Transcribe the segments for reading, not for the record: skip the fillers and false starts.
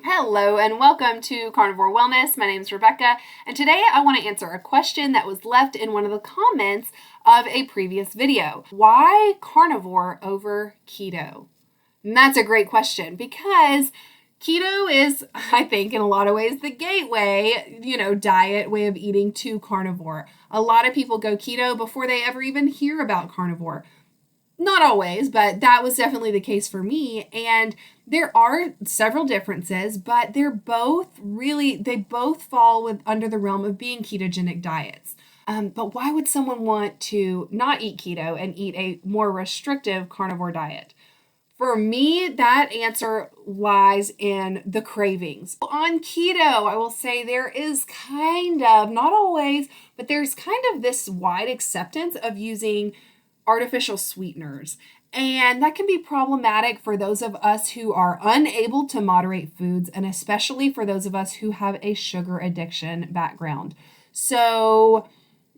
Hello and welcome to Carnivore Wellness. My name is Rebecca, and today I want to answer a question that was left in one of the comments of a previous video. Why carnivore over keto? And that's a great question because keto is, I think, in a lot of ways, the gateway, diet way of eating to carnivore. A lot of people go keto before they ever even hear about carnivore. Not always, but that was definitely the case for me. And there are several differences, but they both fall under the realm of being ketogenic diets. But why would someone want to not eat keto and eat a more restrictive carnivore diet? For me, that answer lies in the cravings. On keto, I will say there is kind of, not always, but there's kind of this wide acceptance of using artificial sweeteners. And that can be problematic for those of us who are unable to moderate foods, and especially for those of us who have a sugar addiction background. So,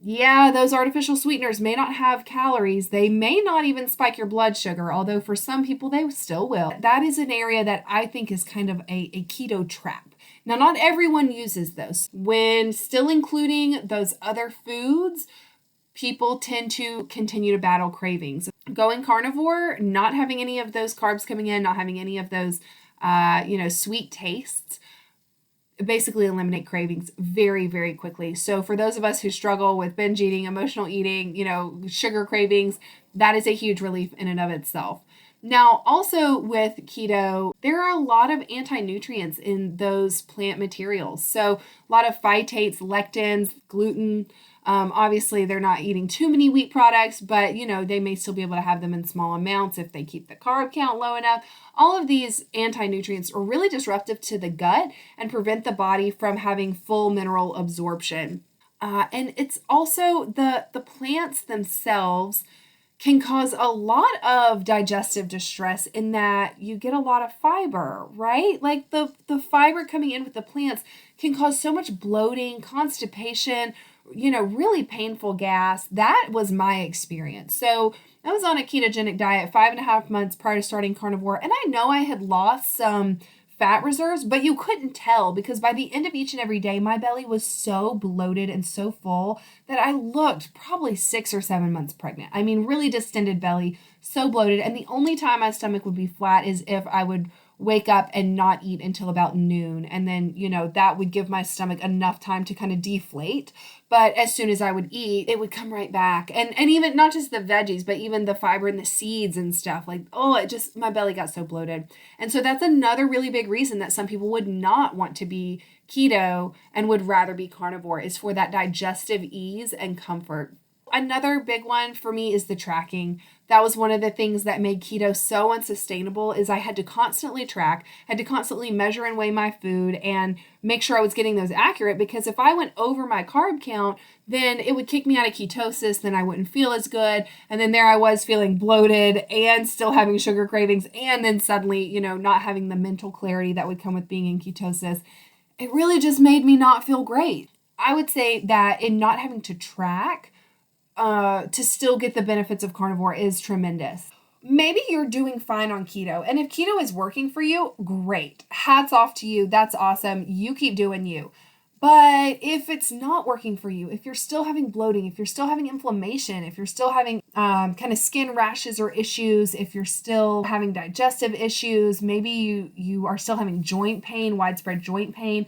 yeah, those artificial sweeteners may not have calories. They may not even spike your blood sugar, although for some people they still will. That is an area that I think is kind of a keto trap. Now, not everyone uses those. When still including those other foods, people tend to continue to battle cravings. Going carnivore, not having any of those carbs coming in, not having any of those, sweet tastes, basically eliminate cravings very, very quickly. So for those of us who struggle with binge eating, emotional eating, sugar cravings, that is a huge relief in and of itself. Now, also with keto, there are a lot of anti-nutrients in those plant materials. So a lot of phytates, lectins, gluten. Obviously, they're not eating too many wheat products, but, they may still be able to have them in small amounts if they keep the carb count low enough. All of these anti-nutrients are really disruptive to the gut and prevent the body from having full mineral absorption. And it's also the plants themselves can cause a lot of digestive distress in that you get a lot of fiber, right? Like the fiber coming in with the plants can cause so much bloating, constipation, really painful gas. That was my experience. So I was on a ketogenic diet 5.5 months prior to starting carnivore, and I know I had lost some fat reserves, but you couldn't tell because by the end of each and every day, my belly was so bloated and so full that I looked probably 6 or 7 months pregnant. I mean, really distended belly, so bloated. And the only time my stomach would be flat is if I would wake up and not eat until about noon. And then, that would give my stomach enough time to kind of deflate. But as soon as I would eat, it would come right back. And even not just the veggies, but even the fiber and the seeds and stuff. My belly got so bloated. And so that's another really big reason that some people would not want to be keto and would rather be carnivore, is for that digestive ease and comfort. Another big one for me is the tracking. That was one of the things that made keto so unsustainable, is I had to constantly track, had to constantly measure and weigh my food and make sure I was getting those accurate, because if I went over my carb count, then it would kick me out of ketosis, then I wouldn't feel as good, and then there I was feeling bloated and still having sugar cravings, and then suddenly, not having the mental clarity that would come with being in ketosis. It really just made me not feel great. I would say that in not having to track, to still get the benefits of carnivore is tremendous. Maybe you're doing fine on keto, and if keto is working for you, great. Hats off to you. That's awesome. You keep doing you. But if it's not working for you, if you're still having bloating, if you're still having inflammation, if you're still having kind of skin rashes or issues, if you're still having digestive issues, maybe you are still having joint pain, widespread joint pain,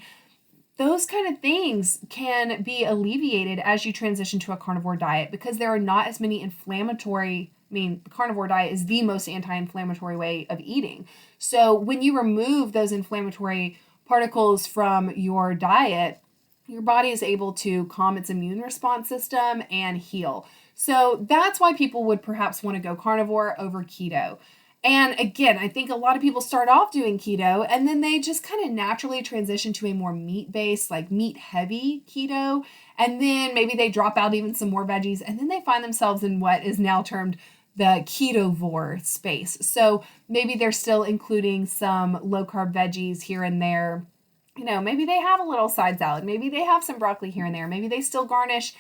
those kind of things can be alleviated as you transition to a carnivore diet, because there are not as many the carnivore diet is the most anti-inflammatory way of eating. So when you remove those inflammatory particles from your diet, your body is able to calm its immune response system and heal. So that's why people would perhaps want to go carnivore over keto. And again, I think a lot of people start off doing keto and then they just kind of naturally transition to a more meat-based, like meat-heavy keto. And then maybe they drop out even some more veggies, and then they find themselves in what is now termed the ketovore space. So maybe they're still including some low-carb veggies here and there, maybe they have a little side salad. Maybe they have some broccoli here and there. Maybe they still garnish,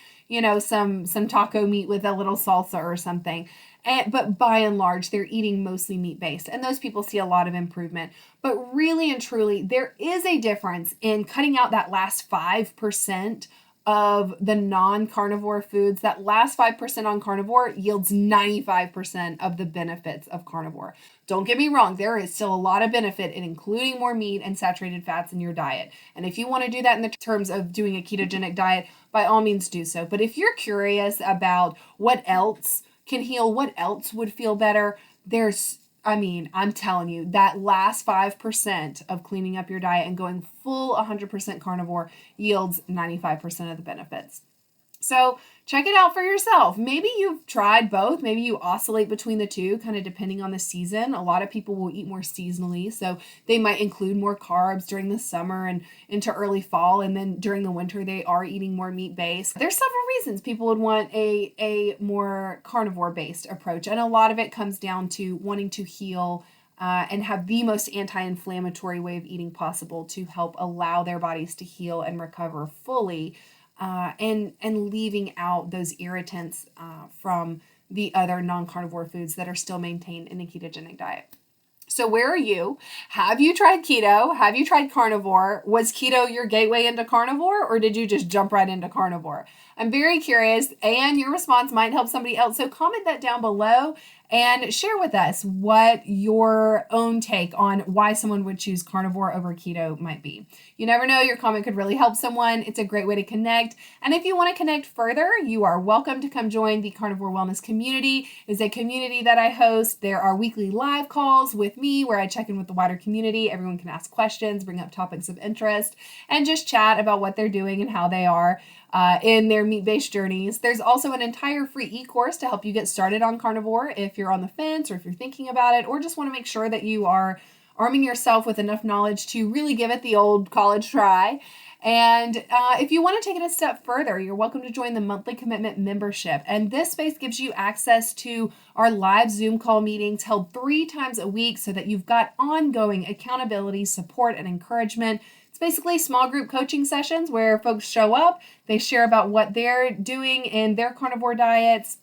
some taco meat with a little salsa or something. But by and large, they're eating mostly meat-based. And those people see a lot of improvement. But really and truly, there is a difference in cutting out that last 5% of the non-carnivore foods. That last 5% on carnivore yields 95% of the benefits of carnivore. Don't get me wrong, there is still a lot of benefit in including more meat and saturated fats in your diet. And if you want to do that in the terms of doing a ketogenic diet, by all means do so. But if you're curious about what else can heal, what else would feel better, I'm telling you, that last 5% of cleaning up your diet and going full 100% carnivore yields 95% of the benefits. So check it out for yourself. Maybe you've tried both. Maybe you oscillate between the two, kind of depending on the season. A lot of people will eat more seasonally, so they might include more carbs during the summer and into early fall, and then during the winter they are eating more meat-based. There's several reasons people would want a more carnivore-based approach, and a lot of it comes down to wanting to heal and have the most anti-inflammatory way of eating possible to help allow their bodies to heal and recover fully. And leaving out those irritants from the other non-carnivore foods that are still maintained in a ketogenic diet. So where are you? Have you tried keto? Have you tried carnivore? Was keto your gateway into carnivore, or did you just jump right into carnivore? I'm very curious, and your response might help somebody else. So comment that down below and share with us what your own take on why someone would choose carnivore over keto might be. You never know, your comment could really help someone. It's a great way to connect. And if you want to connect further, you are welcome to come join the Carnivore Wellness community. It's a community that I host. There are weekly live calls with me where I check in with the wider community. Everyone can ask questions, bring up topics of interest, and just chat about what they're doing and how they are in their meat-based journeys. There's also an entire free e-course to help you get started on carnivore if you're on the fence or if you're thinking about it, or just want to make sure that you are arming yourself with enough knowledge to really give it the old college try. And if you want to take it a step further, you're welcome to join the monthly commitment membership. And this space gives you access to our live Zoom call meetings held 3 times a week so that you've got ongoing accountability, support, and encouragement. It's basically small group coaching sessions where folks show up, they share about what they're doing in their carnivore diets,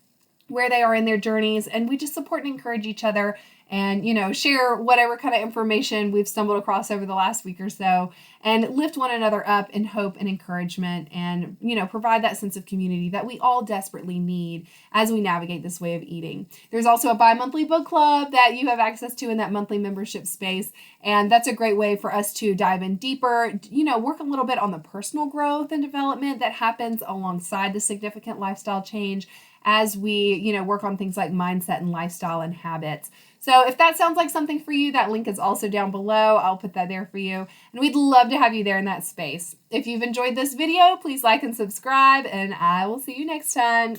where they are in their journeys, and we just support and encourage each other and, share whatever kind of information we've stumbled across over the last week or so and lift one another up in hope and encouragement and, provide that sense of community that we all desperately need as we navigate this way of eating. There's also a bi-monthly book club that you have access to in that monthly membership space. And that's a great way for us to dive in deeper, work a little bit on the personal growth and development that happens alongside the significant lifestyle change as we, work on things like mindset and lifestyle and habits. So if that sounds like something for you, that link is also down below. I'll put that there for you. And we'd love to have you there in that space. If you've enjoyed this video, please like and subscribe, and I will see you next time.